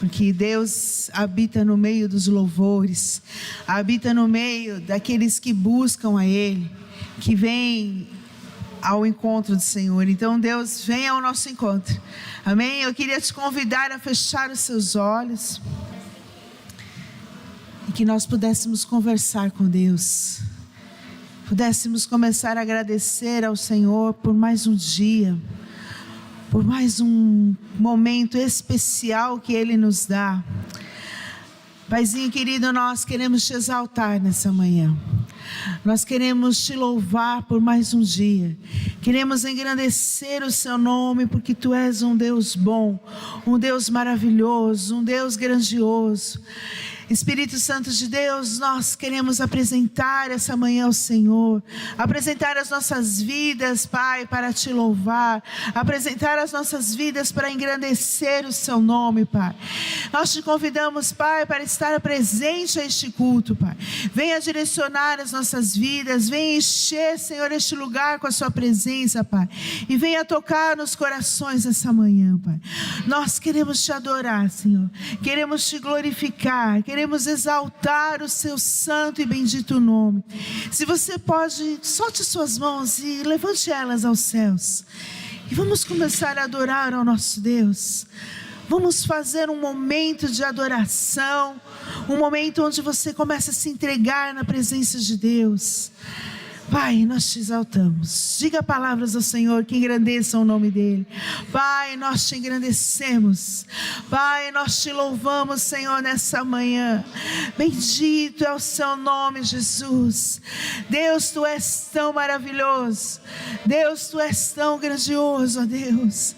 Porque Deus habita no meio dos louvores, habita no meio daqueles que buscam a Ele, que vêm ao encontro do Senhor. Então Deus vem ao nosso encontro, amém? Eu queria te convidar a fechar os seus olhos e que nós pudéssemos conversar com Deus, pudéssemos começar a agradecer ao Senhor por mais um dia, por mais um momento especial que Ele nos dá. Paizinho querido, nós queremos te exaltar nessa manhã. Nós queremos te louvar por mais um dia. Queremos engrandecer o seu nome, porque tu és um Deus bom, um Deus maravilhoso, um Deus grandioso. Espírito Santo de Deus, nós queremos apresentar essa manhã ao Senhor, apresentar as nossas vidas, Pai, para te louvar, apresentar as nossas vidas para engrandecer o seu nome, Pai. Nós te convidamos, Pai, para estar presente a este culto, Pai. Venha direcionar as nossas vidas, venha encher, Senhor, este lugar com a sua presença, Pai, e venha tocar nos corações essa manhã, Pai. Nós queremos te adorar, Senhor, queremos te glorificar, queremos exaltar o seu santo e bendito nome. Se você pode, solte suas mãos e levante elas aos céus. E vamos começar a adorar ao nosso Deus. Vamos fazer um momento de adoração, um momento onde você começa a se entregar na presença de Deus. Pai, nós te exaltamos. Diga palavras ao Senhor que engrandeçam o nome dEle. Pai, nós te engrandecemos. Pai, nós te louvamos, Senhor, nessa manhã. Bendito é o seu nome, Jesus. Deus, tu és tão maravilhoso. Deus, tu és tão grandioso, ó Deus.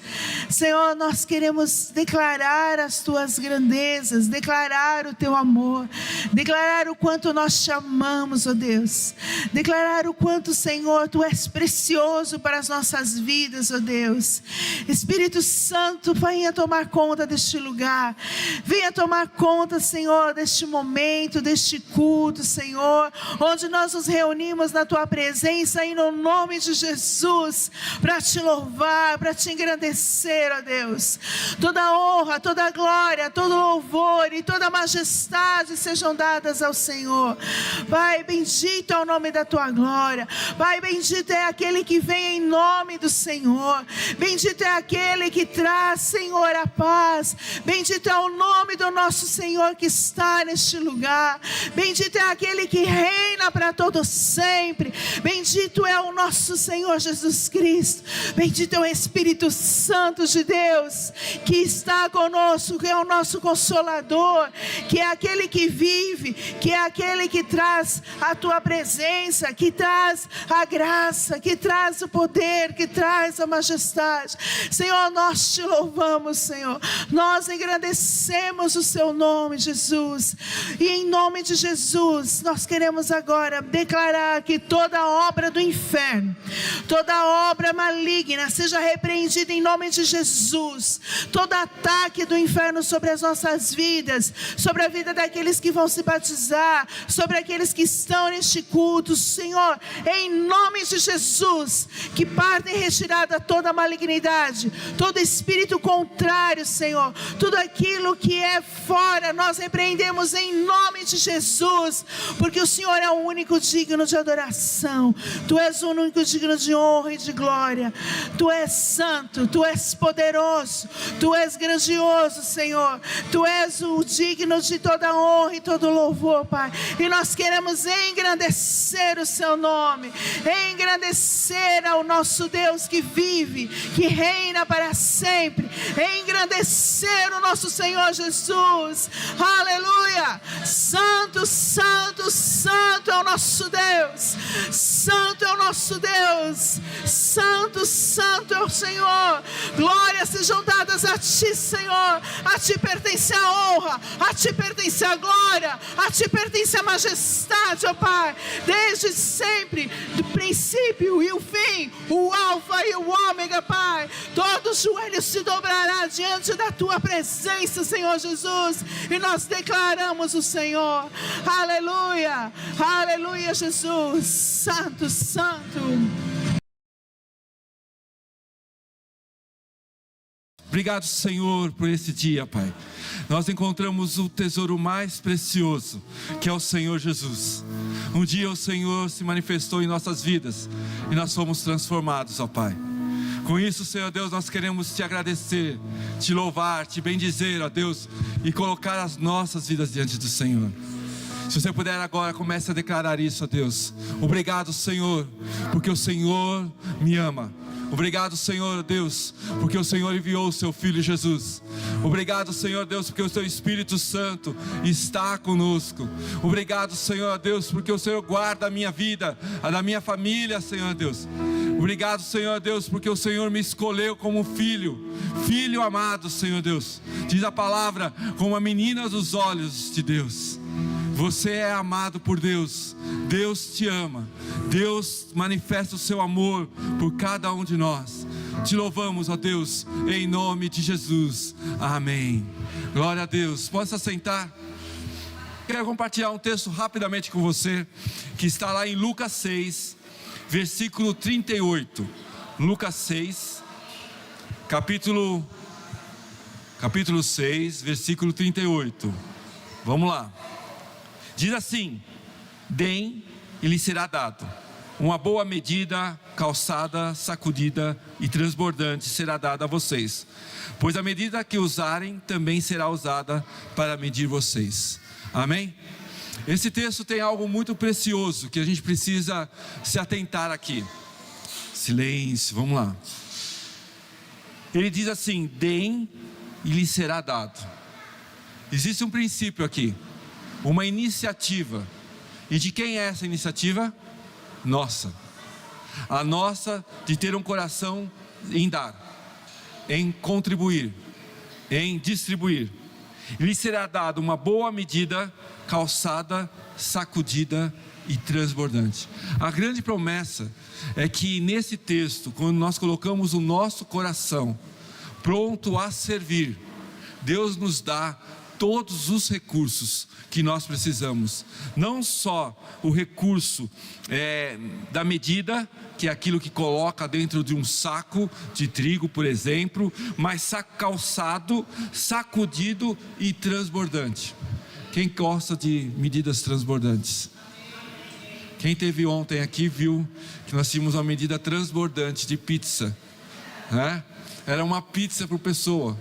Senhor, nós queremos declarar as tuas grandezas, declarar o teu amor, declarar o quanto nós te amamos, ó Deus. Declarar o quanto, Senhor, tu és precioso para as nossas vidas, ó Deus. Espírito Santo, venha tomar conta deste lugar, venha tomar conta, Senhor, deste momento, deste culto, Senhor, onde nós nos reunimos na tua presença e no nome de Jesus, para te louvar, para te engrandecer, ó Deus. Toda honra, toda glória, todo louvor e toda majestade sejam dadas ao Senhor. Pai, bendito é o nome da tua glória. Pai, bendito é aquele que vem em nome do Senhor. Bendito é aquele que traz, Senhor, a paz. Bendito é o nome do nosso Senhor que está neste lugar. Bendito é aquele que reina para todo sempre. Bendito é o nosso Senhor Jesus Cristo. Bendito é o Espírito Santo de Deus que está conosco, que é o nosso Consolador, que é aquele que vive, que é aquele que traz a tua presença, que traz a graça, que traz o poder, que traz a majestade. Senhor, nós te louvamos, Senhor. Nós engrandecemos o seu nome, Jesus. E em nome de Jesus, nós queremos agora declarar que toda obra do inferno, toda obra maligna seja repreendida em nome de Jesus. Todo ataque do inferno sobre as nossas vidas, sobre a vida daqueles que vão se batizar, sobre aqueles que estão neste culto, Senhor, em nome de Jesus, que parta em retirada toda a malignidade, todo espírito contrário, Senhor, tudo aquilo que é fora, nós repreendemos em nome de Jesus, porque o Senhor é o único digno de adoração, tu és o único digno de honra e de glória, tu és santo, tu és poderoso, tu és grandioso, Senhor, tu és o digno de toda honra e todo louvor, Pai, e nós queremos engrandecer o seu nome, engrandecer ao nosso Deus que vive, que reina para sempre, engrandecer o nosso Senhor Jesus, aleluia. Santo, santo, santo é o nosso Deus, santo é o nosso Deus, santo, santo é o Senhor. Glórias sejam dadas a ti, Senhor. A ti pertence a honra, a ti pertence a glória, a ti pertence a majestade, ó Pai, desde sempre, do princípio e o fim, o alfa e o ômega, Pai. Todo joelho se dobrará diante da tua presença, Senhor Jesus, e nós declaramos o Senhor, aleluia, aleluia, Jesus, santo, santo. Obrigado, Senhor, por esse dia, Pai. Nós encontramos o tesouro mais precioso, que é o Senhor Jesus. Um dia o Senhor se manifestou em nossas vidas e nós fomos transformados, ó Pai. Com isso, Senhor Deus, nós queremos te agradecer, te louvar, te bendizer, ó Deus, e colocar as nossas vidas diante do Senhor. Se você puder agora, comece a declarar isso, ó Deus. Obrigado, Senhor, porque o Senhor me ama. Obrigado, Senhor Deus, porque o Senhor enviou o seu Filho Jesus. Obrigado, Senhor Deus, porque o seu Espírito Santo está conosco. Obrigado, Senhor Deus, porque o Senhor guarda a minha vida, a da minha família, Senhor Deus. Obrigado, Senhor Deus, porque o Senhor me escolheu como filho, filho amado, Senhor Deus. Diz a palavra, como a menina dos olhos de Deus. Você é amado por Deus, Deus te ama, Deus manifesta o seu amor por cada um de nós. Te louvamos, ó Deus, em nome de Jesus, amém. Glória a Deus, pode se assentar. Quero compartilhar um texto rapidamente com você, que está lá em Lucas 6, versículo 38. Lucas 6, capítulo 6, versículo 38. Vamos lá. Diz assim: deem e lhe será dado. Uma boa medida, calçada, sacudida e transbordante será dada a vocês. Pois a medida que usarem também será usada para medir vocês. Amém? Esse texto tem algo muito precioso que a gente precisa se atentar aqui. Silêncio, vamos lá. Ele diz assim: deem e lhe será dado. Existe um princípio aqui, uma iniciativa. E de quem é essa iniciativa? Nossa. A nossa de ter um coração em dar, em contribuir, em distribuir. E lhe será dado uma boa medida, calçada, sacudida e transbordante. A grande promessa é que nesse texto, quando nós colocamos o nosso coração pronto a servir, Deus nos dá todos os recursos que nós precisamos. Não só o recurso da medida, que é aquilo que coloca dentro de um saco de trigo, por exemplo, mas calçado, sacudido e transbordante. Quem gosta de medidas transbordantes? Quem teve ontem aqui viu que nós tínhamos uma medida transbordante de pizza, né? Era uma pizza por pessoa.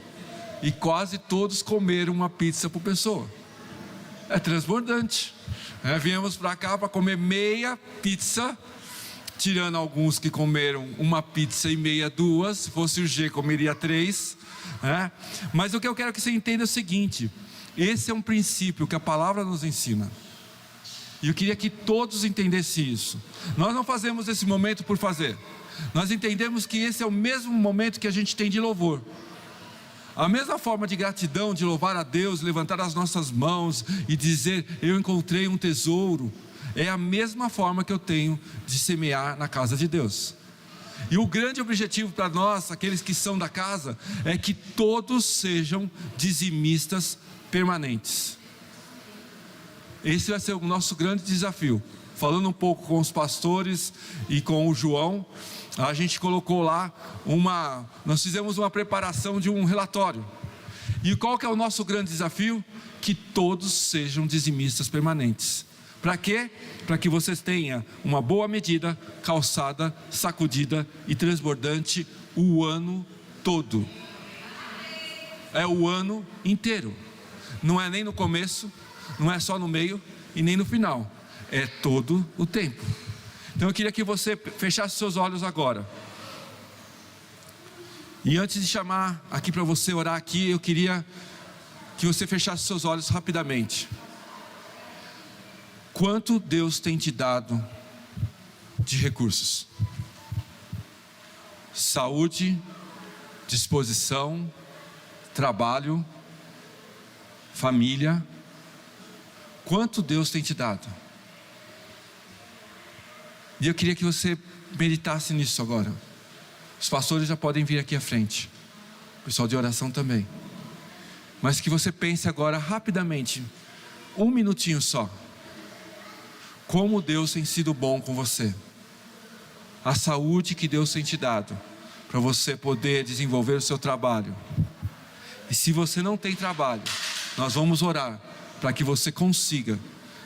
E quase todos comeram uma pizza por pessoa. É transbordante. Viemos para cá para comer meia pizza, tirando alguns que comeram uma pizza e meia, duas. Se fosse o G, comeria 3. Mas o que eu quero que você entenda é o seguinte: esse é um princípio que a palavra nos ensina. E eu queria que todos entendessem isso. Nós não fazemos esse momento por fazer. Nós entendemos que esse é o mesmo momento que a gente tem de louvor. A mesma forma de gratidão, de louvar a Deus, levantar as nossas mãos e dizer: eu encontrei um tesouro, é a mesma forma que eu tenho de semear na casa de Deus. E o grande objetivo para nós, aqueles que são da casa, é que todos sejam dizimistas permanentes. Esse vai ser o nosso grande desafio. Falando um pouco com os pastores e com o João, a gente colocou lá nós fizemos uma preparação de um relatório. E qual que é o nosso grande desafio? Que todos sejam dizimistas permanentes. Para quê? Para que vocês tenham uma boa medida, calçada, sacudida e transbordante o ano todo. É o ano inteiro. Não é nem no começo, não é só no meio e nem no final. É todo o tempo. Então eu queria que você fechasse seus olhos agora. E antes de chamar aqui para você orar aqui, eu queria que você fechasse seus olhos rapidamente. Quanto Deus tem te dado de recursos? Saúde, disposição, trabalho, família. Quanto Deus tem te dado? E eu queria que você meditasse nisso agora. Os pastores já podem vir aqui à frente, o pessoal de oração também. Mas que você pense agora rapidamente, 1 minutinho só. Como Deus tem sido bom com você. A saúde que Deus tem te dado, para você poder desenvolver o seu trabalho. E se você não tem trabalho, nós vamos orar para que você consiga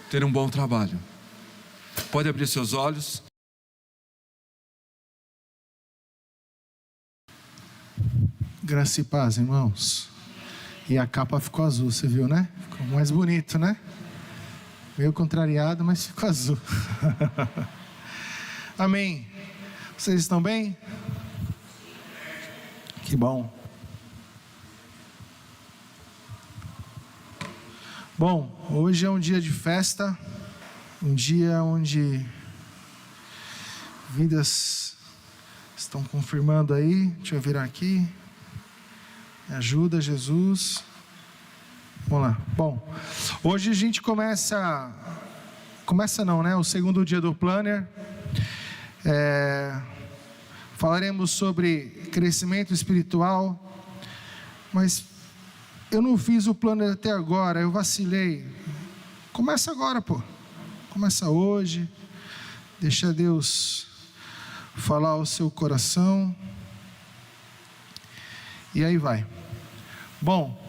ter um bom trabalho. Pode abrir seus olhos. Graça e paz, irmãos. E a capa ficou azul, você viu, né? Ficou mais bonito, né? Meio contrariado, mas ficou azul. Amém. Vocês estão bem? Que bom. Bom, hoje é um dia de festa, um dia onde vidas estão confirmando aí. Deixa eu virar aqui. Me ajuda, Jesus. Vamos lá. Bom, hoje a gente começa não, né? O segundo dia do Planner. Falaremos sobre crescimento espiritual, mas eu não fiz o Planner até agora, eu vacilei. Começa agora, pô. Começa hoje. Deixa Deus falar ao seu coração. E aí vai. Bom,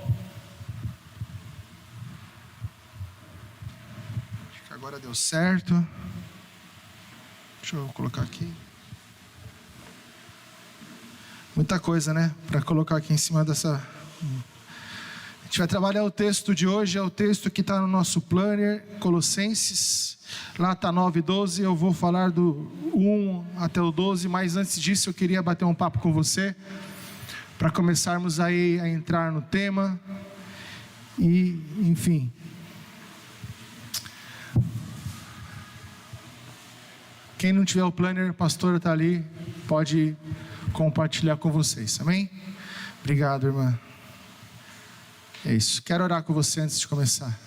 acho que agora deu certo. Deixa eu colocar aqui. Muita coisa, né? Para colocar aqui em cima dessa. A gente vai trabalhar o texto de hoje, é o texto que está no nosso planner, Colossenses. Lá está 9 e 12, eu vou falar do 1 até o 12, mas antes disso eu queria bater um papo com você, para começarmos aí a entrar no tema. E, enfim. Quem não tiver o planner, a pastora está ali, pode compartilhar com vocês, amém? Obrigado, irmã. É isso, quero orar com você antes de começar.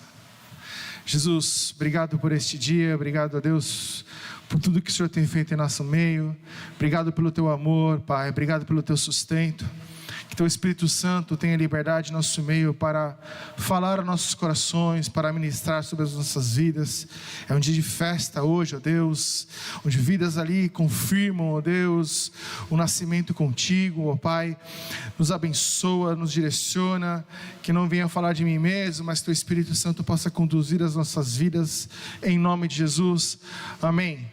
Jesus, obrigado por este dia, obrigado a Deus por tudo que o Senhor tem feito em nosso meio, obrigado pelo teu amor, Pai, obrigado pelo teu sustento. Que teu Espírito Santo tenha liberdade em nosso meio para falar aos nossos corações, para ministrar sobre as nossas vidas. É um dia de festa hoje, ó Deus, onde vidas ali confirmam, ó Deus, o nascimento contigo, ó Pai. Nos abençoa, nos direciona, que não venha falar de mim mesmo, mas teu Espírito Santo possa conduzir as nossas vidas, em nome de Jesus. Amém.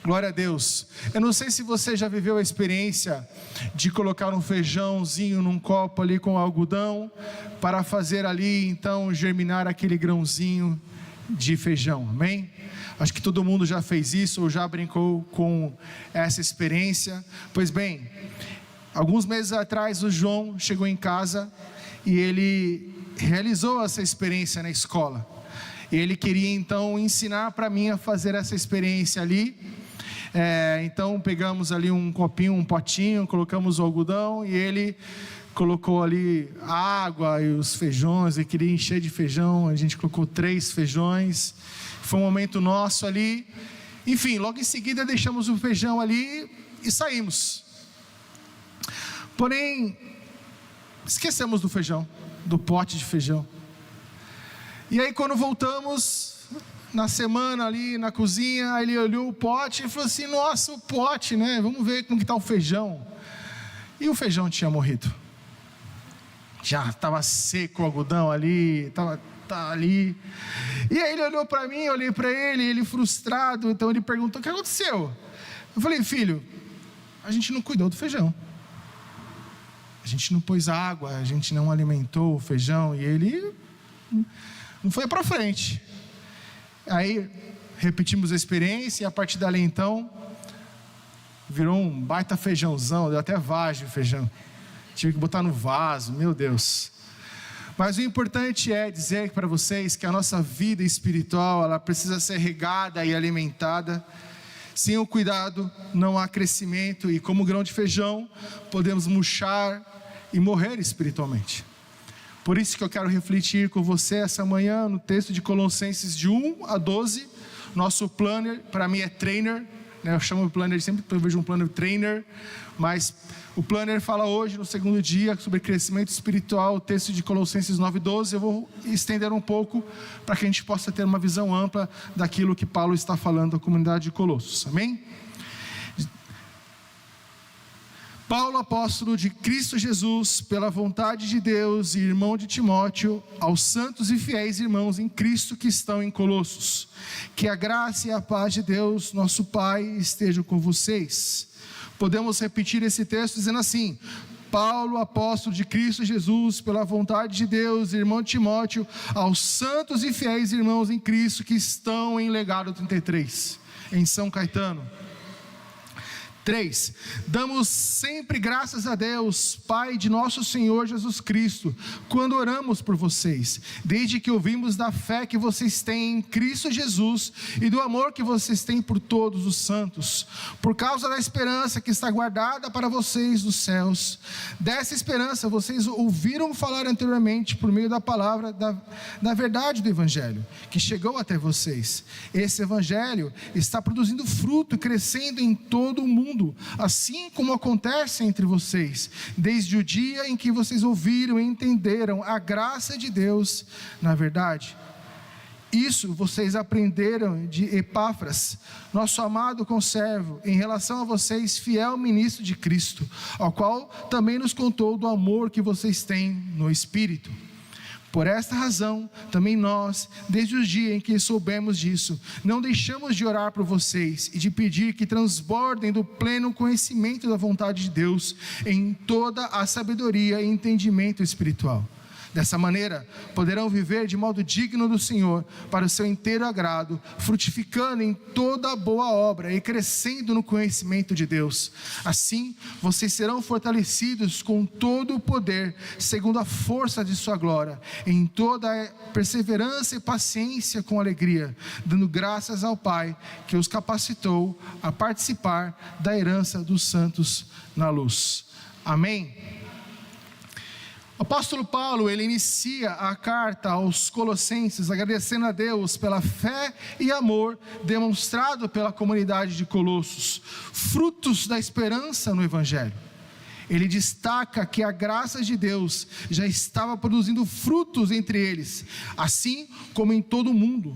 Glória a Deus. Eu não sei se você já viveu a experiência de colocar um feijãozinho num copo ali com algodão, para fazer ali então germinar aquele grãozinho de feijão, amém? Acho que todo mundo já fez isso ou já brincou com essa experiência. Pois bem, alguns meses atrás o João chegou em casa e ele realizou essa experiência na escola. Ele queria então ensinar para mim a fazer essa experiência ali. Então pegamos ali um copinho, um potinho, colocamos o algodão e ele colocou ali a água e os feijões. Ele queria encher de feijão, a gente colocou 3 feijões. Foi um momento nosso ali. Enfim, logo em seguida deixamos o feijão ali e saímos. Porém, esquecemos do feijão, do pote de feijão. E aí quando voltamos na semana ali na cozinha, aí ele olhou o pote e falou assim: nossa, o pote, né? Vamos ver como que está o feijão. E o feijão tinha morrido. Já estava seco o algodão ali, estava ali. E aí ele olhou para mim, eu olhei para ele frustrado. Então ele perguntou: o que aconteceu? Eu falei: filho, a gente não cuidou do feijão. A gente não pôs água, a gente não alimentou o feijão. E ele não foi para frente. Aí repetimos a experiência e a partir dali então virou um baita feijãozão, deu até vagem o feijão. Tive que botar no vaso, meu Deus. Mas o importante é dizer para vocês que a nossa vida espiritual, ela precisa ser regada e alimentada. Sem o cuidado não há crescimento e como grão de feijão podemos murchar e morrer espiritualmente. Por isso que eu quero refletir com você essa manhã no texto de Colossenses de 1 a 12. Nosso planner, para mim é trainer, né? Eu chamo o planner, sempre eu vejo um planner trainer, mas o planner fala hoje, no segundo dia, sobre crescimento espiritual, o texto de Colossenses 9 e 12. Eu vou estender um pouco para que a gente possa ter uma visão ampla daquilo que Paulo está falando à comunidade de Colossos, amém? Paulo, apóstolo de Cristo Jesus, pela vontade de Deus e irmão de Timóteo, aos santos e fiéis irmãos em Cristo que estão em Colossos, que a graça e a paz de Deus, nosso Pai, estejam com vocês. Podemos repetir esse texto dizendo assim: Paulo, apóstolo de Cristo Jesus, pela vontade de Deus, irmão de Timóteo, aos santos e fiéis irmãos em Cristo que estão em Legado 33, em São Caetano. 3. Damos sempre graças a Deus, Pai de nosso Senhor Jesus Cristo, quando oramos por vocês, desde que ouvimos da fé que vocês têm em Cristo Jesus e do amor que vocês têm por todos os santos, por causa da esperança que está guardada para vocês nos céus. Dessa esperança vocês ouviram falar anteriormente por meio da palavra da verdade do Evangelho, que chegou até vocês. Esse Evangelho está produzindo fruto, crescendo em todo o mundo, assim como acontece entre vocês, desde o dia em que vocês ouviram e entenderam a graça de Deus na verdade. Isso vocês aprenderam de Epáfras, nosso amado conservo, em relação a vocês, fiel ministro de Cristo, ao qual também nos contou do amor que vocês têm no Espírito. Por esta razão, também nós, desde o dia em que soubemos disso, não deixamos de orar por vocês e de pedir que transbordem do pleno conhecimento da vontade de Deus em toda a sabedoria e entendimento espiritual. Dessa maneira, poderão viver de modo digno do Senhor, para o seu inteiro agrado, frutificando em toda boa obra e crescendo no conhecimento de Deus. Assim, vocês serão fortalecidos com todo o poder, segundo a força de sua glória, em toda a perseverança e paciência com alegria, dando graças ao Pai, que os capacitou a participar da herança dos santos na luz. Amém? O apóstolo Paulo, ele inicia a carta aos Colossenses agradecendo a Deus pela fé e amor demonstrado pela comunidade de Colossos, frutos da esperança no Evangelho. Ele destaca que a graça de Deus já estava produzindo frutos entre eles, assim como em todo o mundo.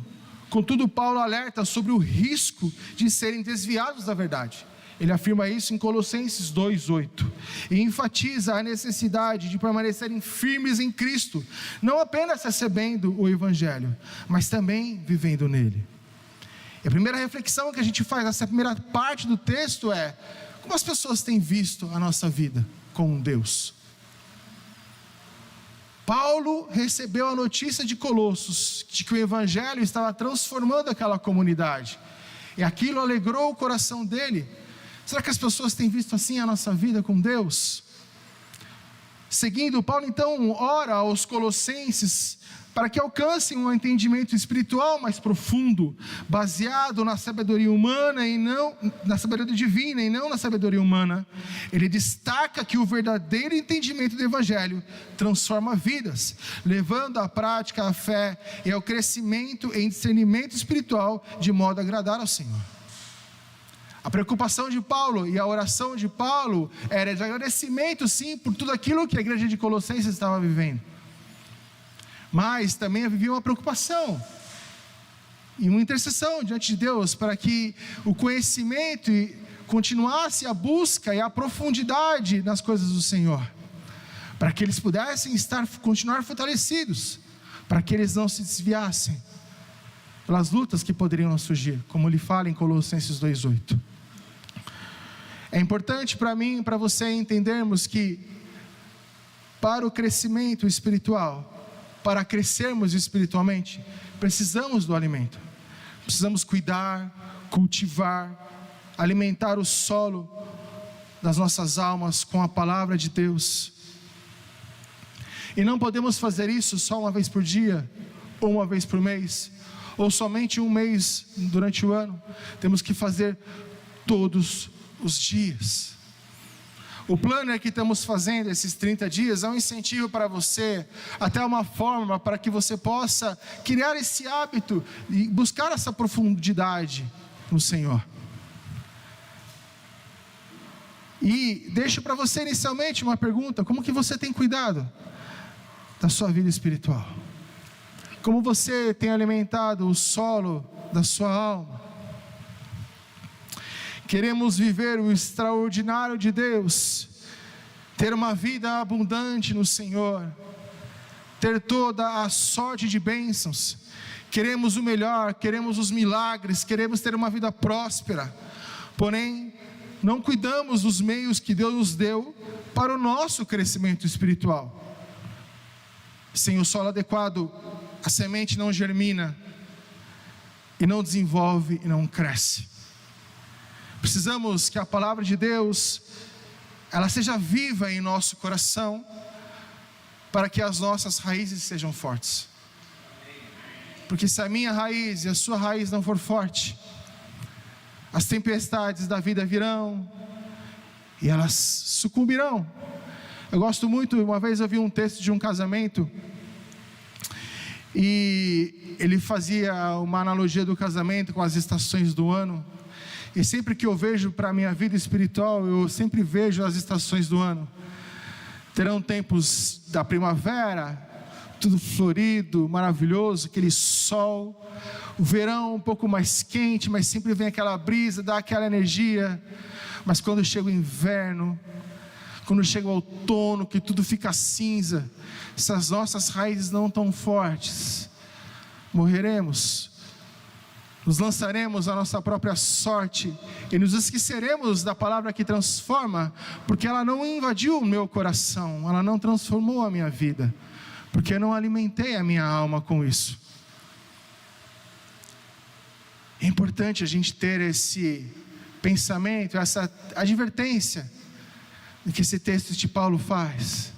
Contudo, Paulo alerta sobre o risco de serem desviados da verdade. Ele afirma isso em Colossenses 2:8 e enfatiza a necessidade de permanecerem firmes em Cristo, não apenas recebendo o Evangelho, mas também vivendo nele. E a primeira reflexão que a gente faz nessa primeira parte do texto é: como as pessoas têm visto a nossa vida com Deus? Paulo recebeu a notícia de Colossos, de que o Evangelho estava transformando aquela comunidade, e aquilo alegrou o coração dele. Será que as pessoas têm visto assim a nossa vida com Deus? Seguindo, Paulo então ora aos Colossenses para que alcancem um entendimento espiritual mais profundo, baseado na sabedoria humana e não na sabedoria divina e não na sabedoria humana. Ele destaca que o verdadeiro entendimento do Evangelho transforma vidas, levando à prática a fé e ao crescimento em discernimento espiritual, de modo a agradar ao Senhor. A preocupação de Paulo e a oração de Paulo era de agradecimento, sim, por tudo aquilo que a igreja de Colossenses estava vivendo. Mas também havia uma preocupação e uma intercessão diante de Deus para que o conhecimento continuasse a busca e a profundidade nas coisas do Senhor, para que eles pudessem continuar fortalecidos, para que eles não se desviassem pelas lutas que poderiam surgir, como ele fala em Colossenses 2:8. É importante para mim e para você entendermos que para o crescimento espiritual, para crescermos espiritualmente, precisamos do alimento. Precisamos cuidar, cultivar, alimentar o solo das nossas almas com a palavra de Deus. E não podemos fazer isso só uma vez por dia, ou uma vez por mês, ou somente um mês durante o ano. Temos que fazer todos os dias. O planner que estamos fazendo esses 30 dias é um incentivo para você, até uma forma para que você possa criar esse hábito e buscar essa profundidade no Senhor. E deixo para você inicialmente uma pergunta: como que você tem cuidado da sua vida espiritual? Como você tem alimentado o solo da sua alma? Queremos viver o extraordinário de Deus, ter uma vida abundante no Senhor, ter toda a sorte de bênçãos. Queremos o melhor, queremos os milagres, queremos ter uma vida próspera, porém, não cuidamos dos meios que Deus nos deu para o nosso crescimento espiritual. Sem o solo adequado, a semente não germina, e não desenvolve e não cresce. Precisamos que a palavra de Deus, ela seja viva em nosso coração, para que as nossas raízes sejam fortes. Porque se a minha raiz e a sua raiz não for forte, as tempestades da vida virão, e elas sucumbirão. Eu gosto muito, uma vez eu vi um texto de um casamento, e ele fazia uma analogia do casamento com as estações do ano. E sempre que eu vejo para a minha vida espiritual, eu sempre vejo as estações do ano. Terão tempos da primavera, tudo florido, maravilhoso, aquele sol. O verão um pouco mais quente, mas sempre vem aquela brisa, dá aquela energia. Mas quando chega o inverno, quando chega o outono, que tudo fica cinza, se as nossas raízes não estão fortes, morreremos, nos lançaremos à nossa própria sorte, e nos esqueceremos da palavra que transforma, porque ela não invadiu o meu coração, ela não transformou a minha vida, porque eu não alimentei a minha alma com isso. É importante a gente ter esse pensamento, essa advertência, do que esse texto de Paulo faz.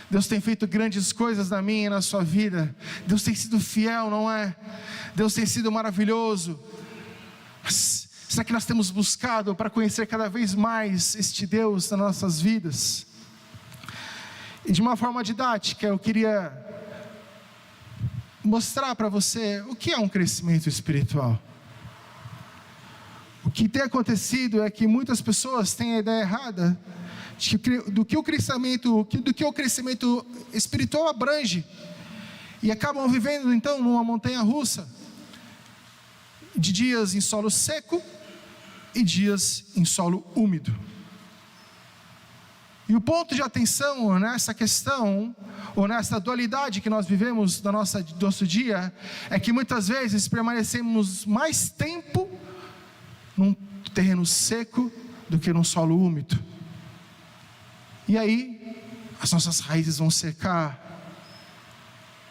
Deus tem feito grandes coisas na minha e na sua vida. Deus tem sido fiel, não é? Deus tem sido maravilhoso. Mas será que nós temos buscado para conhecer cada vez mais este Deus nas nossas vidas? E de uma forma didática, eu queria mostrar para você o que é um crescimento espiritual. O que tem acontecido é que muitas pessoas têm a ideia errada do que o crescimento espiritual abrange, e acabam vivendo então numa montanha russa, de dias em solo seco e dias em solo úmido. E o ponto de atenção nessa questão, ou nessa dualidade que nós vivemos no nosso dia, é que muitas vezes permanecemos mais tempo num terreno seco do que num solo úmido. E aí, as nossas raízes vão secar,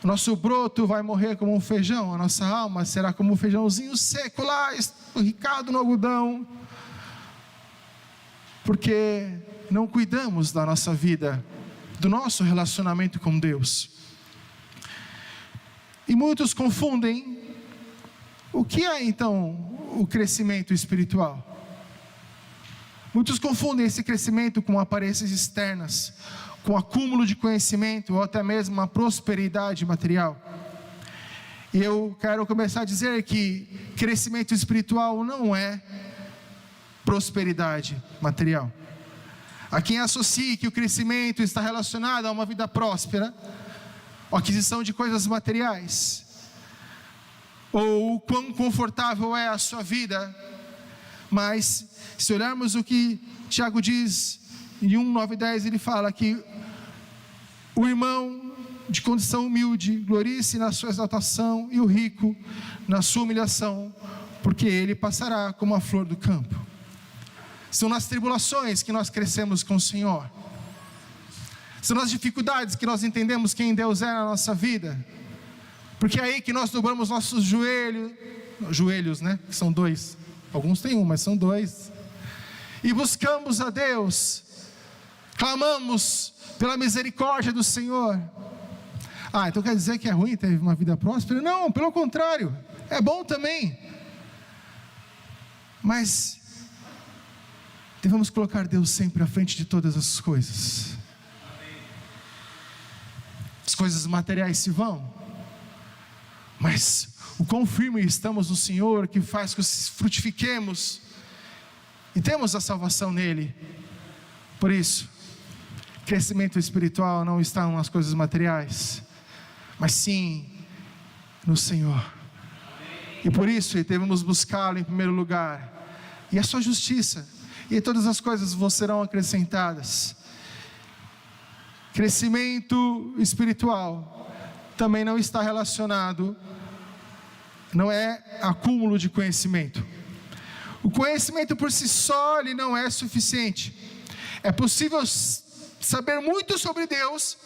o nosso broto vai morrer como um feijão, a nossa alma será como um feijãozinho seco lá, esturricado no algodão, porque não cuidamos da nossa vida, do nosso relacionamento com Deus. E muitos confundem o que é então o crescimento espiritual. Muitos confundem esse crescimento com aparências externas, com acúmulo de conhecimento, ou até mesmo uma prosperidade material. E eu quero começar a dizer que crescimento espiritual não é prosperidade material. Há quem associe que o crescimento está relacionado a uma vida próspera, a aquisição de coisas materiais, ou o quão confortável é a sua vida. Mas se olharmos o que Tiago diz em 1, 9 e 10, ele fala que o irmão de condição humilde glorie-se na sua exaltação, e o rico na sua humilhação, porque ele passará como a flor do campo. São nas tribulações que nós crescemos com o Senhor, são nas dificuldades que nós entendemos quem Deus é na nossa vida, porque é aí que nós dobramos nossos joelhos, né? Que são 2, alguns têm 1, mas são 2, e buscamos a Deus, clamamos pela misericórdia do Senhor. Então quer dizer que é ruim ter uma vida próspera? Não, pelo contrário, é bom também, mas devemos colocar Deus sempre à frente de todas as coisas. As coisas materiais se vão, mas o quão firme estamos no Senhor, que faz que frutifiquemos e temos a salvação nele. Por isso, crescimento espiritual não está nas coisas materiais, mas sim no Senhor. E por isso devemos buscá-lo em primeiro lugar, e a sua justiça, e todas as coisas vos serão acrescentadas. Crescimento espiritual também não está relacionado, não é acúmulo de conhecimento. O conhecimento por si só ele não é suficiente. É possível saber muito sobre Deus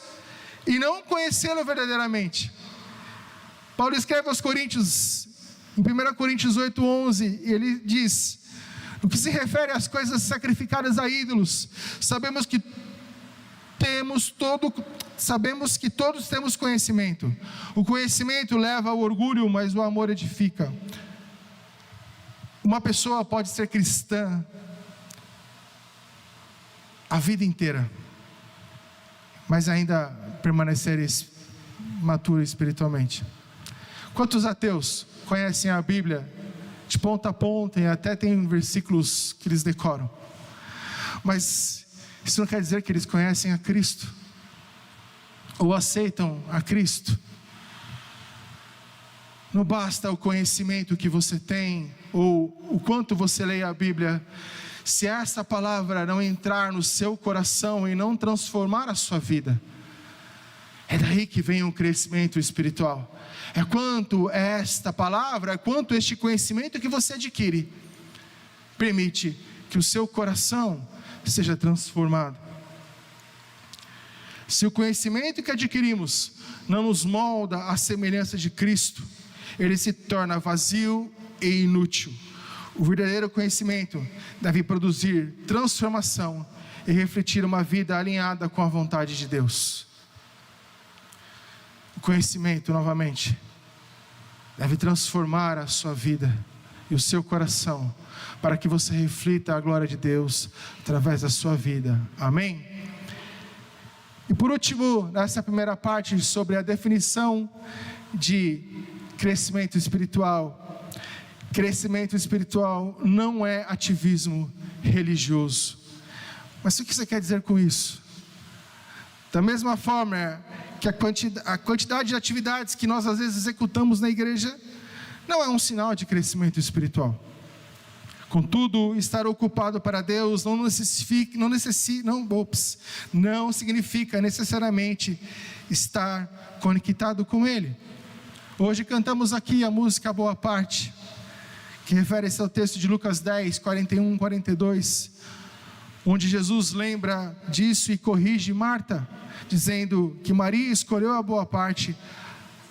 e não conhecê-lo verdadeiramente. Paulo escreve aos Coríntios, em 1 Coríntios 8:11, ele diz: no que se refere às coisas sacrificadas a ídolos, sabemos que todos temos conhecimento. O conhecimento leva ao orgulho, mas o amor edifica. Uma pessoa pode ser cristã a vida inteira, mas ainda permanecer imaturo espiritualmente. Quantos ateus conhecem a Bíblia de ponta a ponta e até tem versículos que eles decoram? Mas isso não quer dizer que eles conhecem a Cristo ou aceitam a Cristo. Não basta o conhecimento que você tem ou o quanto você lê a Bíblia, se essa palavra não entrar no seu coração e não transformar a sua vida. É daí que vem o crescimento espiritual. É quanto esta palavra, é quanto este conhecimento que você adquire permite que o seu coração seja transformado. Se o conhecimento que adquirimos não nos molda à semelhança de Cristo, ele se torna vazio e inútil. O verdadeiro conhecimento deve produzir transformação e refletir uma vida alinhada com a vontade de Deus. O conhecimento, novamente, deve transformar a sua vida e o seu coração, para que você reflita a glória de Deus através da sua vida. Amém? E por último, nessa primeira parte, sobre a definição de crescimento espiritual. Crescimento espiritual não é ativismo religioso. Mas o que você quer dizer com isso? Da mesma forma que a quantidade de atividades que nós às vezes executamos na igreja não é um sinal de crescimento espiritual. Contudo, estar ocupado para Deus não significa necessariamente estar conectado com Ele. Hoje cantamos aqui a música Boa Parte, que refere-se ao texto de Lucas 10, 41, 42, onde Jesus lembra disso e corrige Marta, dizendo que Maria escolheu a boa parte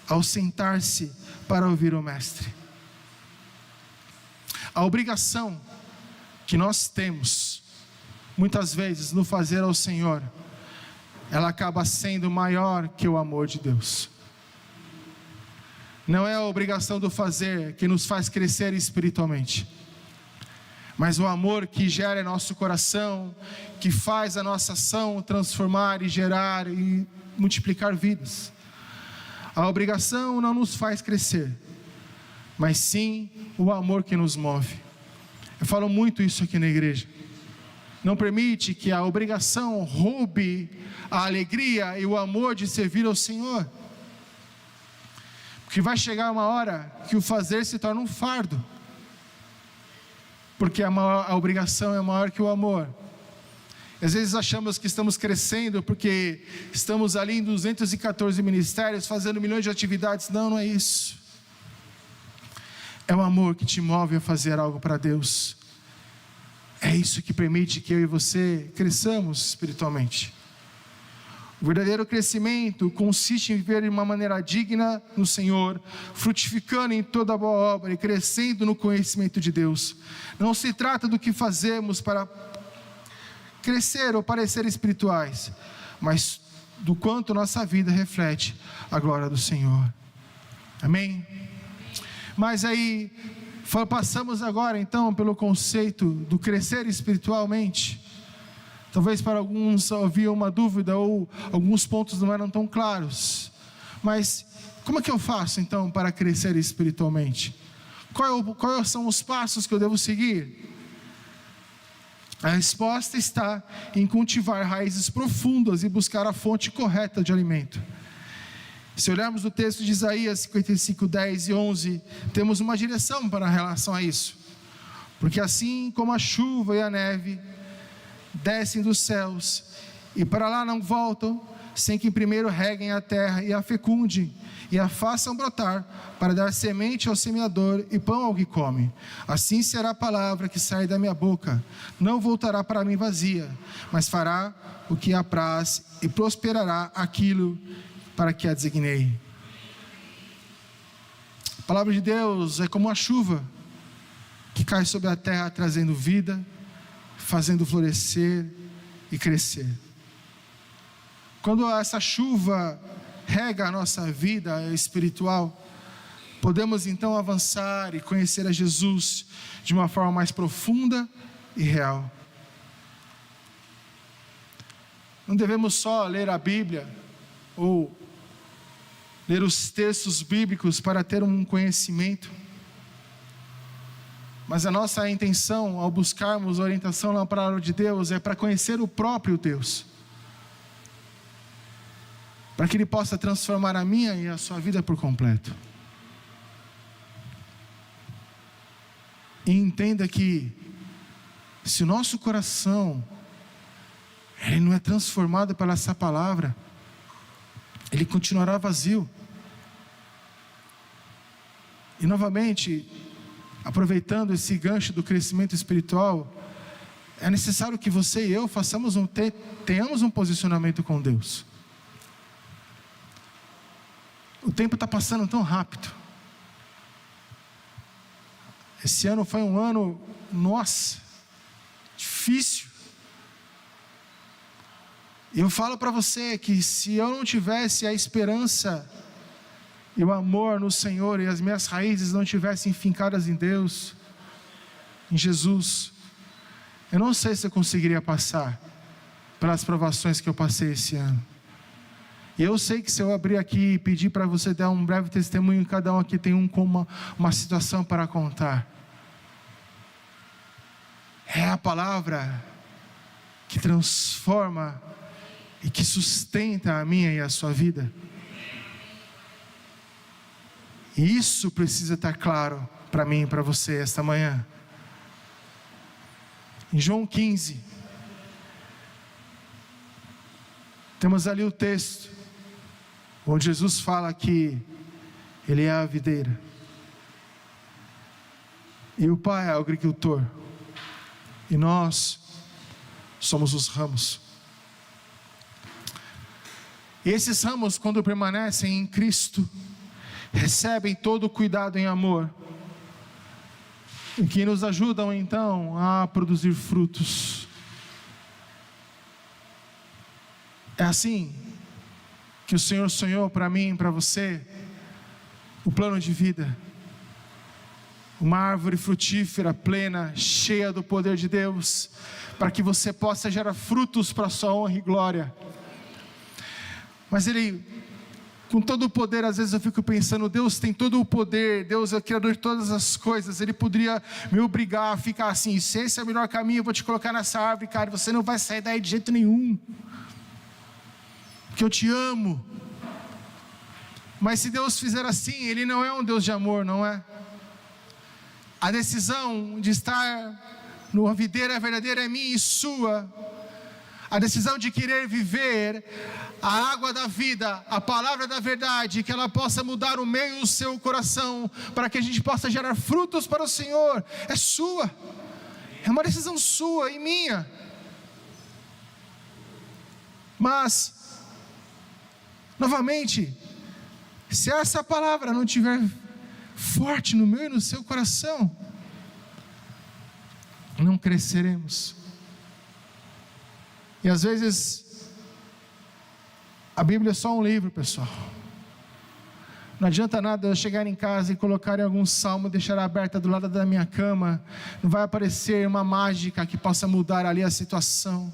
ao sentar-se para ouvir o Mestre. A obrigação que nós temos, muitas vezes, no fazer ao Senhor, ela acaba sendo maior que o amor de Deus. Não é a obrigação do fazer que nos faz crescer espiritualmente, mas o amor que gera em nosso coração, que faz a nossa ação transformar e gerar e multiplicar vidas. A obrigação não nos faz crescer, mas sim o amor que nos move. Eu falo muito isso aqui na igreja. Não permite que a obrigação roube a alegria e o amor de servir ao Senhor. Porque vai chegar uma hora que o fazer se torna um fardo. Porque a obrigação é maior que o amor. Às vezes achamos que estamos crescendo porque estamos ali em 214 ministérios, fazendo milhões de atividades. Não, não é isso. É o amor que te move a fazer algo para Deus. É isso que permite que eu e você cresçamos espiritualmente. O verdadeiro crescimento consiste em viver de uma maneira digna no Senhor, frutificando em toda boa obra e crescendo no conhecimento de Deus. Não se trata do que fazemos para crescer ou parecer espirituais, mas do quanto nossa vida reflete a glória do Senhor. Amém? Mas aí, passamos agora então pelo conceito do crescer espiritualmente. Talvez para alguns havia uma dúvida ou alguns pontos não eram tão claros. Mas como é que eu faço então para crescer espiritualmente? Quais são os passos que eu devo seguir? A resposta está em cultivar raízes profundas e buscar a fonte correta de alimento. Se olharmos o texto de Isaías 55, 10 e 11, temos uma direção para a relação a isso. Porque assim como a chuva e a neve descem dos céus e para lá não voltam, sem que primeiro reguem a terra e a fecundem, e a façam brotar, para dar semente ao semeador e pão ao que come. Assim será a palavra que sai da minha boca. Não voltará para mim vazia, mas fará o que a apraz e prosperará aquilo para que a designei. A palavra de Deus é como a chuva que cai sobre a terra, trazendo vida, fazendo florescer e crescer. Quando essa chuva rega a nossa vida espiritual, podemos então avançar e conhecer a Jesus de uma forma mais profunda e real. Não devemos só ler a Bíblia ou ler os textos bíblicos para ter um conhecimento, mas a nossa intenção ao buscarmos orientação na palavra de Deus é para conhecer o próprio Deus, para que Ele possa transformar a minha e a sua vida por completo. E entenda que se o nosso coração ele não é transformado pela essa palavra, ele continuará vazio. E novamente, aproveitando esse gancho do crescimento espiritual, é necessário que você e eu tenhamos um posicionamento com Deus. O tempo está passando tão rápido. Esse ano foi um ano, difícil. E eu falo para você que se eu não tivesse a esperança e o amor no Senhor, e as minhas raízes não tivessem fincadas em Deus, em Jesus, eu não sei se eu conseguiria passar pelas provações que eu passei esse ano. E eu sei que se eu abrir aqui e pedir para você dar um breve testemunho, cada um aqui tem uma situação para contar. É a palavra que transforma e que sustenta a minha e a sua vida. E isso precisa estar claro para mim e para você esta manhã. Em João 15, temos ali o texto onde Jesus fala que Ele é a videira e o Pai é o agricultor, e nós somos os ramos. E esses ramos, quando permanecem em Cristo, recebem todo o cuidado em amor, e que nos ajudam então a produzir frutos. É assim que o Senhor sonhou para mim e para você o plano de vida, uma árvore frutífera, plena, cheia do poder de Deus, para que você possa gerar frutos para a sua honra e glória. Mas Ele, com todo o poder, às vezes eu fico pensando, Deus tem todo o poder, Deus é o Criador de todas as coisas, Ele poderia me obrigar a ficar assim, se esse é o melhor caminho, eu vou te colocar nessa árvore, cara, você não vai sair daí de jeito nenhum, porque eu te amo. Mas se Deus fizer assim, Ele não é um Deus de amor, não é? A decisão de estar numa videira verdadeira é minha e sua. A decisão de querer viver a água da vida, a palavra da verdade, que ela possa mudar o meio do seu coração, para que a gente possa gerar frutos para o Senhor, é sua. É uma decisão sua e minha. Mas, novamente, se essa palavra não estiver forte no meu e no seu coração, não cresceremos. E às vezes a Bíblia é só um livro, pessoal. Não adianta nada eu chegar em casa e colocar em algum salmo, deixar aberta do lado da minha cama. Não vai aparecer uma mágica que possa mudar ali a situação.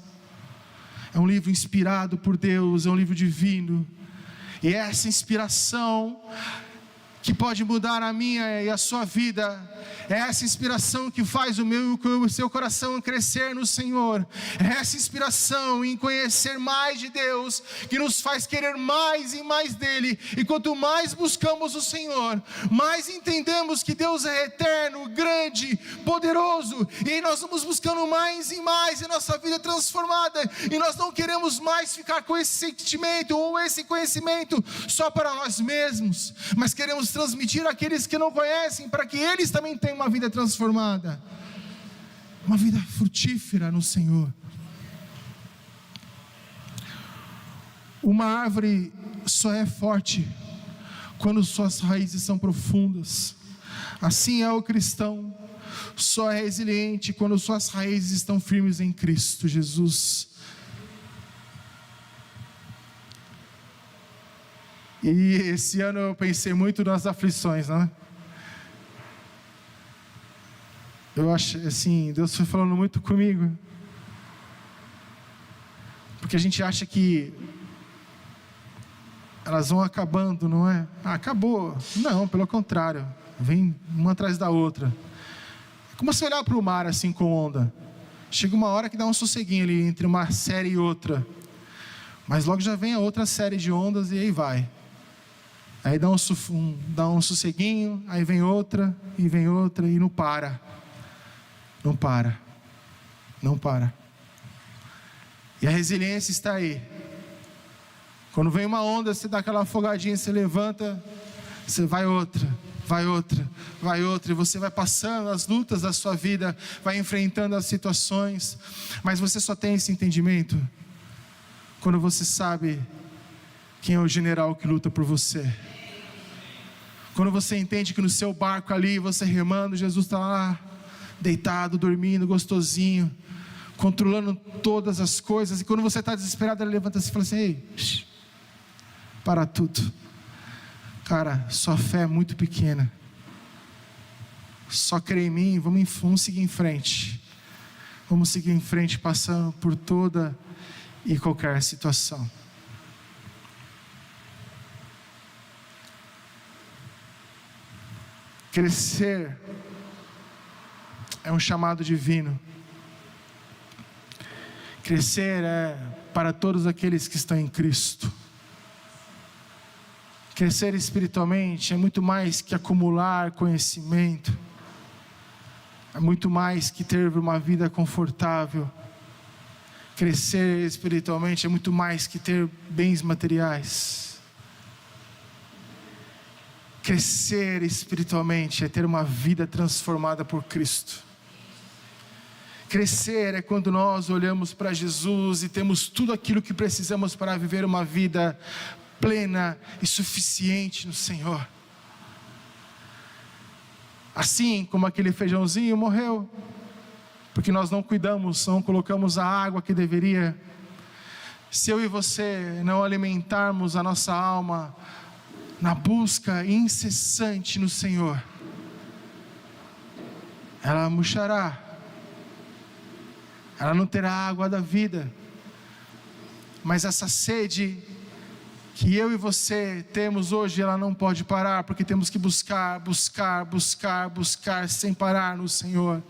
É um livro inspirado por Deus, é um livro divino. E é essa inspiração que pode mudar a minha e a sua vida. É essa inspiração que faz o meu e o seu coração crescer no Senhor. É essa inspiração em conhecer mais de Deus que nos faz querer mais e mais dele. E quanto mais buscamos o Senhor, mais entendemos que Deus é eterno, grande, poderoso. E aí nós vamos buscando mais e mais, e nossa vida é transformada. E nós não queremos mais ficar com esse sentimento ou esse conhecimento só para nós mesmos, mas queremos transmitir àqueles que não conhecem, para que eles também tenham uma vida transformada, uma vida frutífera no Senhor. Uma árvore só é forte quando suas raízes são profundas. Assim é o cristão, só é resiliente quando suas raízes estão firmes em Cristo Jesus. E esse ano eu pensei muito nas aflições, né? Eu acho assim, Deus foi falando muito comigo. Porque a gente acha que elas vão acabando, não é? Acabou. Não, pelo contrário. Vem uma atrás da outra. É como você olhar para o mar assim com onda. Chega uma hora que dá um sosseguinho ali entre uma série e outra. Mas logo já vem a outra série de ondas e aí vai. Aí dá um sosseguinho, aí vem outra e não para. Não para. Não para. E a resiliência está aí. Quando vem uma onda, você dá aquela afogadinha, você levanta, você vai outra, e você vai passando as lutas da sua vida, vai enfrentando as situações, mas você só tem esse entendimento quando você sabe quem é o general que luta por você. Quando você entende que no seu barco ali, você remando, Jesus está lá, deitado, dormindo, gostosinho, controlando todas as coisas. E quando você está desesperado, ele levanta-se e fala assim: ei, para tudo. Cara, sua fé é muito pequena. Só crê em mim, vamos seguir em frente. Vamos seguir em frente, passando por toda e qualquer situação. Crescer é um chamado divino. Crescer é para todos aqueles que estão em Cristo. Crescer espiritualmente é muito mais que acumular conhecimento. É muito mais que ter uma vida confortável. Crescer espiritualmente é muito mais que ter bens materiais. Crescer espiritualmente é ter uma vida transformada por Cristo. Crescer é quando nós olhamos para Jesus e temos tudo aquilo que precisamos para viver uma vida plena e suficiente no Senhor. Assim como aquele feijãozinho morreu, porque nós não cuidamos, não colocamos a água que deveria. Se eu e você não alimentarmos a nossa alma na busca incessante no Senhor, ela murchará, ela não terá a água da vida. Mas essa sede que eu e você temos hoje, ela não pode parar, porque temos que buscar sem parar no Senhor.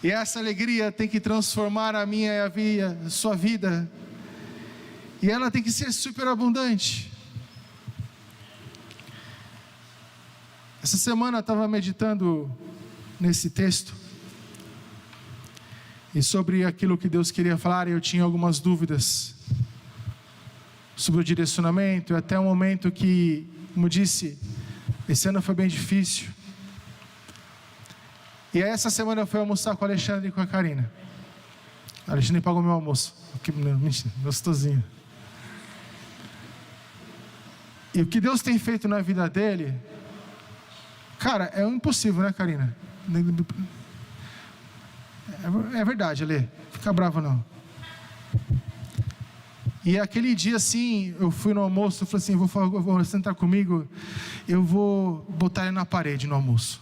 E essa alegria tem que transformar a minha e a sua vida, e ela tem que ser superabundante. Essa semana eu estava meditando nesse texto e sobre aquilo que Deus queria falar, e eu tinha algumas dúvidas sobre o direcionamento, e até um momento que, como eu disse, esse ano foi bem difícil. E aí essa semana eu fui almoçar com o Alexandre e com a Karina. A Alexandre pagou meu almoço, mentira, gostosinho. E o que Deus tem feito na vida dele, cara, é impossível, né, Karina? É verdade, Ale, fica bravo não. E aquele dia assim, eu fui no almoço, eu falei assim, vou sentar comigo, eu vou botar ele na parede no almoço.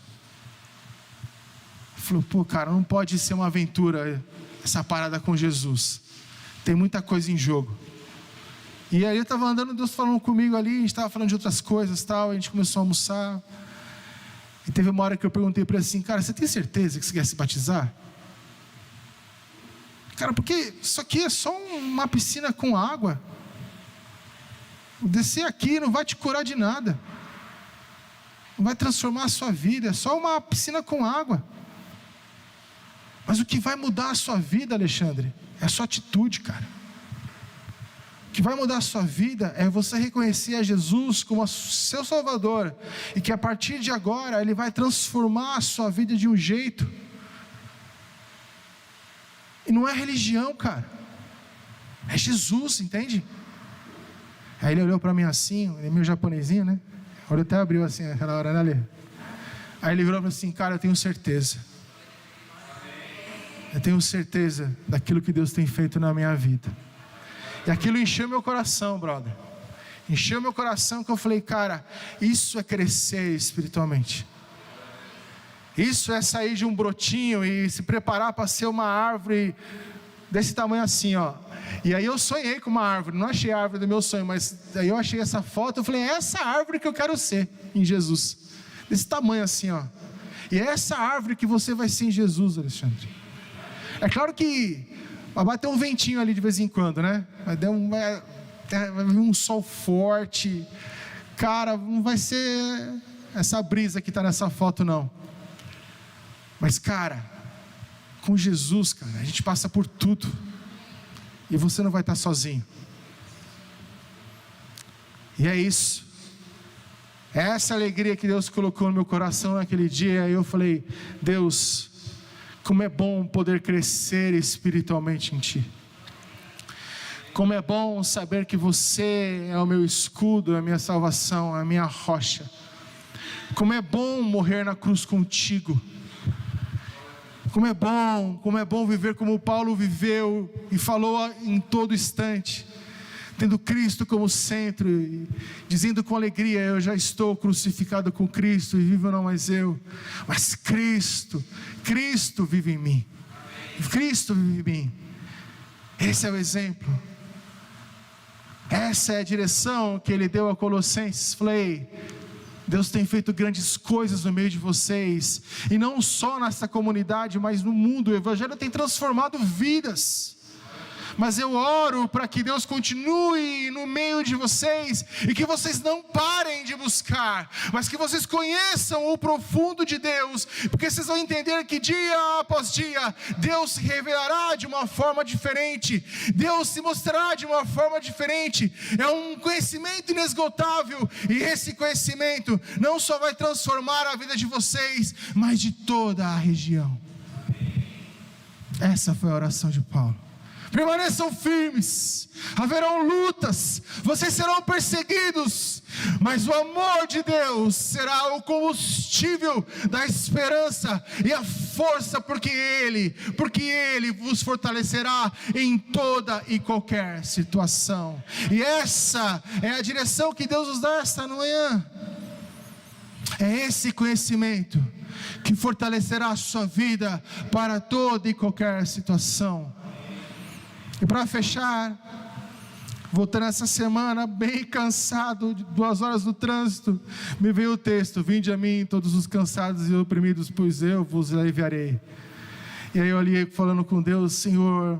Falou, pô, cara, não pode ser uma aventura essa parada com Jesus. Tem muita coisa em jogo. E aí eu estava andando, Deus falando comigo ali, a gente estava falando de outras coisas tal, a gente começou a almoçar. E teve uma hora que eu perguntei para ele assim, cara, você tem certeza que você quer se batizar? Cara, porque isso aqui é só uma piscina com água. Descer aqui não vai te curar de nada. Não vai transformar a sua vida, é só uma piscina com água. Mas o que vai mudar a sua vida, Alexandre, é a sua atitude, cara. O que vai mudar a sua vida é você reconhecer a Jesus como seu Salvador, e que a partir de agora Ele vai transformar a sua vida de um jeito. E não é religião, cara, é Jesus, entende? Aí ele olhou para mim assim, ele é meio japonesinho, né? O olho até abriu assim naquela hora, né, Lê? Aí ele virou assim, cara, eu tenho certeza daquilo que Deus tem feito na minha vida. E aquilo encheu meu coração, brother. Encheu meu coração, que eu falei, cara, isso é crescer espiritualmente. Isso é sair de um brotinho e se preparar para ser uma árvore desse tamanho assim, ó. E aí eu sonhei com uma árvore, não achei a árvore do meu sonho, mas aí eu achei essa foto, eu falei, é essa árvore que eu quero ser em Jesus. Desse tamanho assim, ó. E é essa árvore que você vai ser em Jesus, Alexandre. É claro que vai bater um ventinho ali de vez em quando, né? Vai vir um sol forte. Cara, não vai ser essa brisa que está nessa foto, não. Mas, cara, com Jesus, cara, a gente passa por tudo. E você não vai estar sozinho. E é isso. É essa alegria que Deus colocou no meu coração naquele dia. E eu falei, Deus, como é bom poder crescer espiritualmente em Ti. Como é bom saber que Você é o meu escudo, a minha salvação, a minha rocha. Como é bom morrer na cruz contigo. Como é bom viver como Paulo viveu e falou em todo instante, tendo Cristo como centro, e dizendo com alegria, eu já estou crucificado com Cristo, e vivo não mais eu, mas Cristo vive em mim, Cristo vive em mim. Esse é o exemplo, essa é a direção que Ele deu a Colossenses. Falei, Deus tem feito grandes coisas no meio de vocês, e não só nessa comunidade, mas no mundo. O Evangelho tem transformado vidas. Mas eu oro para que Deus continue no meio de vocês, e que vocês não parem de buscar, mas que vocês conheçam o profundo de Deus, porque vocês vão entender que dia após dia, Deus se revelará de uma forma diferente, Deus se mostrará de uma forma diferente. É um conhecimento inesgotável, e esse conhecimento não só vai transformar a vida de vocês, mas de toda a região. Essa foi a oração de Paulo. Permaneçam firmes, haverão lutas, vocês serão perseguidos, mas o amor de Deus será o combustível da esperança e a força, porque Ele vos fortalecerá em toda e qualquer situação. E essa é a direção que Deus nos dá esta manhã. É esse conhecimento que fortalecerá a sua vida para toda e qualquer situação. E para fechar, voltando essa semana bem cansado, de 2 horas no trânsito, me veio o texto: vinde a mim todos os cansados e oprimidos, pois eu vos aliviarei. E aí eu ali falando com Deus, Senhor,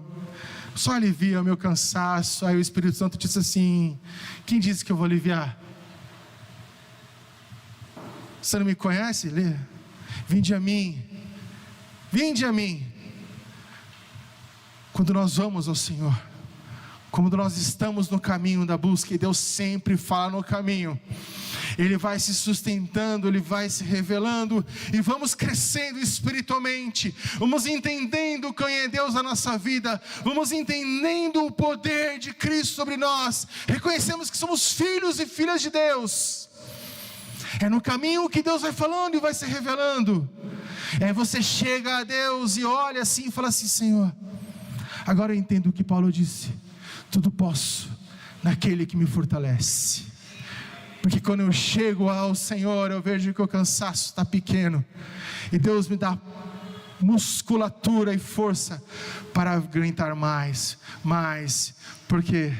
só alivia o meu cansaço. Aí o Espírito Santo disse assim: quem disse que eu vou aliviar? Você não me conhece? Lê. Vinde a mim, vinde a mim. Quando nós vamos ao Senhor, quando nós estamos no caminho da busca, e Deus sempre fala no caminho, Ele vai se sustentando, Ele vai se revelando, e vamos crescendo espiritualmente, vamos entendendo quem é Deus na nossa vida, vamos entendendo o poder de Cristo sobre nós, reconhecemos que somos filhos e filhas de Deus. É no caminho que Deus vai falando e vai se revelando. Você chega a Deus e olha assim e fala assim: Senhor, agora eu entendo o que Paulo disse: tudo posso naquele que me fortalece. Porque quando eu chego ao Senhor, eu vejo que o cansaço está pequeno, e Deus me dá musculatura e força para aguentar mais, porque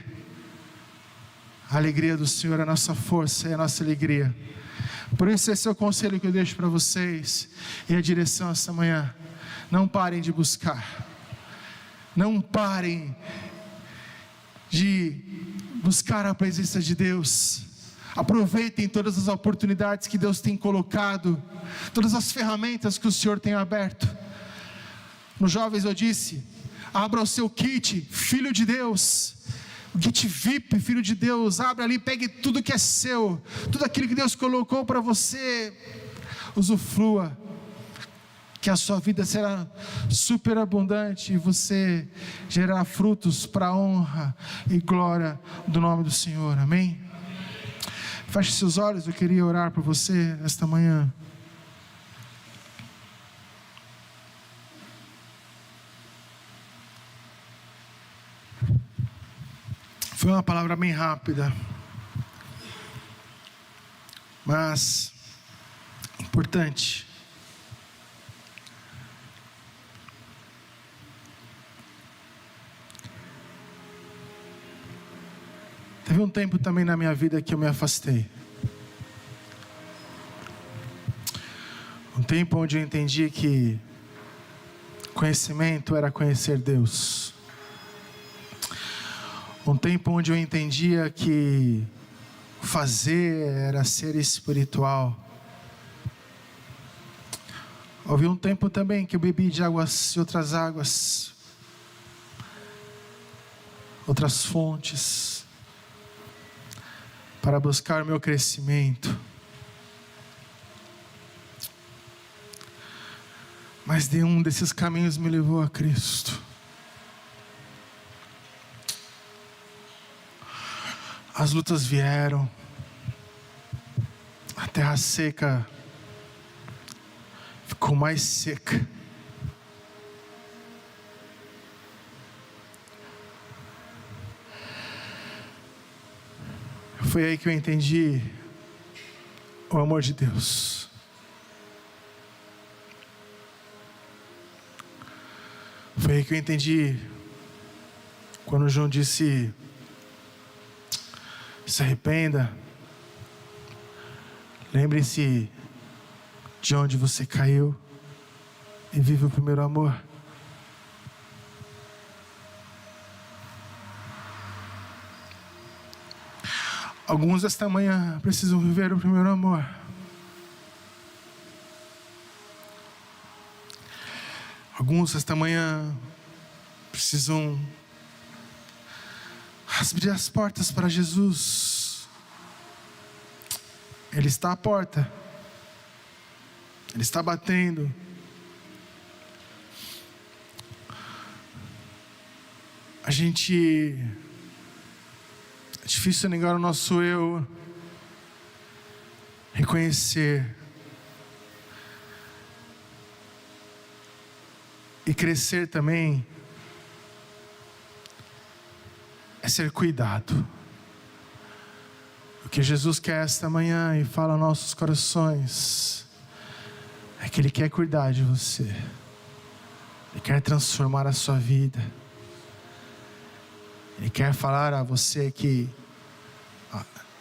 A alegria do Senhor é a nossa força, é a nossa alegria. Por isso esse é o conselho que eu deixo para vocês, e a direção esta manhã: não parem de buscar, não parem de buscar a presença de Deus. Aproveitem todas as oportunidades que Deus tem colocado, todas as ferramentas que o Senhor tem aberto. Nos jovens eu disse: abra o seu kit, filho de Deus, o kit VIP, filho de Deus. Abra ali, pegue tudo que é seu, tudo aquilo que Deus colocou para você, usufrua, que a sua vida será super abundante e você gerará frutos para a honra e glória do nome do Senhor. Amém? Feche seus olhos, eu queria orar por você esta manhã. Foi uma palavra bem rápida, mas importante. Teve um tempo também na minha vida que eu me afastei. Um tempo onde eu entendi que conhecimento era conhecer Deus. Um tempo onde eu entendia que fazer era ser espiritual. Houve um tempo também que eu bebi de águas e outras águas, outras fontes, para buscar o meu crescimento. Mas nenhum desses caminhos me levou a Cristo. As lutas vieram, a terra seca ficou mais seca. Foi aí que eu entendi o amor de Deus. Foi aí que eu entendi quando João disse: se arrependa, lembre-se de onde você caiu e vive o primeiro amor. Alguns esta manhã precisam viver o primeiro amor. Alguns esta manhã precisam abrir as portas para Jesus. Ele está à porta. Ele está batendo. É difícil negar o nosso eu, reconhecer e crescer também é ser cuidado. O que Jesus quer esta manhã e fala aos nossos corações é que Ele quer cuidar de você. Ele quer transformar a sua vida. Ele quer falar a você que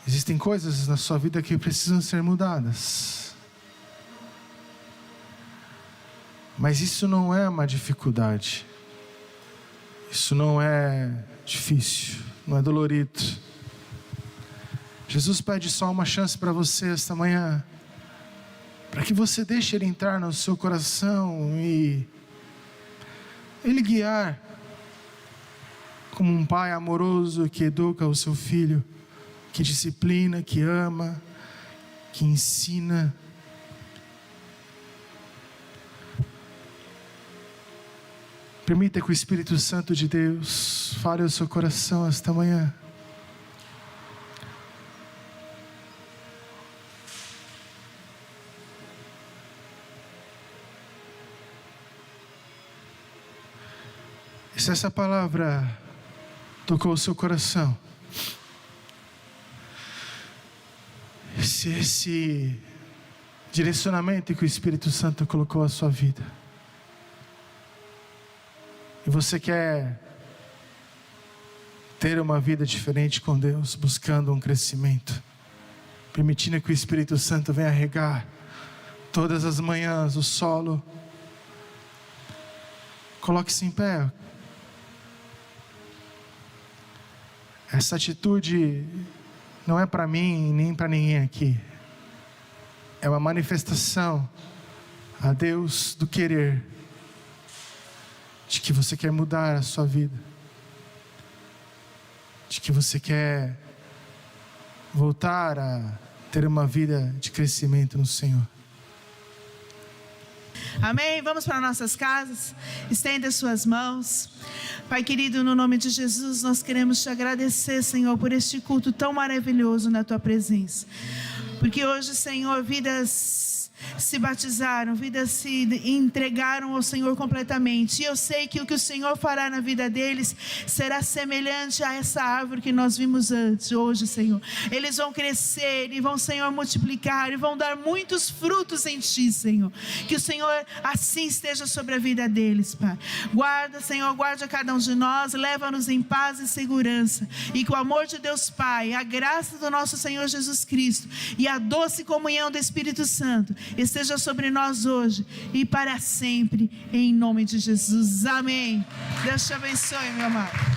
existem coisas na sua vida que precisam ser mudadas. Mas isso não é uma dificuldade. Isso não é difícil, não é dolorido. Jesus pede só uma chance para você esta manhã, para que você deixe Ele entrar no seu coração e Ele guiar, como um pai amoroso que educa o seu filho, que disciplina, que ama, que ensina. Permita que o Espírito Santo de Deus fale ao seu coração esta manhã. E se essa palavra tocou o seu coração, se esse direcionamento que o Espírito Santo colocou na sua vida, e você quer ter uma vida diferente com Deus, buscando um crescimento, permitindo que o Espírito Santo venha regar todas as manhãs o solo. Coloque-se em pé. Essa atitude não é para mim nem para ninguém aqui. É uma manifestação a Deus do querer, de que você quer mudar a sua vida, de que você quer voltar a ter uma vida de crescimento no Senhor. Amém? Vamos para nossas casas. Estenda as suas mãos. Pai querido, no nome de Jesus, nós queremos te agradecer, Senhor, por este culto tão maravilhoso na tua presença. Porque hoje, Senhor, vidas se batizaram, vidas se entregaram ao Senhor completamente. E eu sei que o que o Senhor fará na vida deles será semelhante a essa árvore que nós vimos antes, hoje, Senhor. Eles vão crescer e vão, Senhor, multiplicar e vão dar muitos frutos em Ti, Senhor. Que o Senhor assim esteja sobre a vida deles, Pai. Guarda, Senhor, guarda a cada um de nós, leva-nos em paz e segurança. E que o amor de Deus Pai, a graça do nosso Senhor Jesus Cristo e a doce comunhão do Espírito Santo esteja sobre nós hoje e para sempre, em nome de Jesus. Amém. Deus te abençoe, meu amado.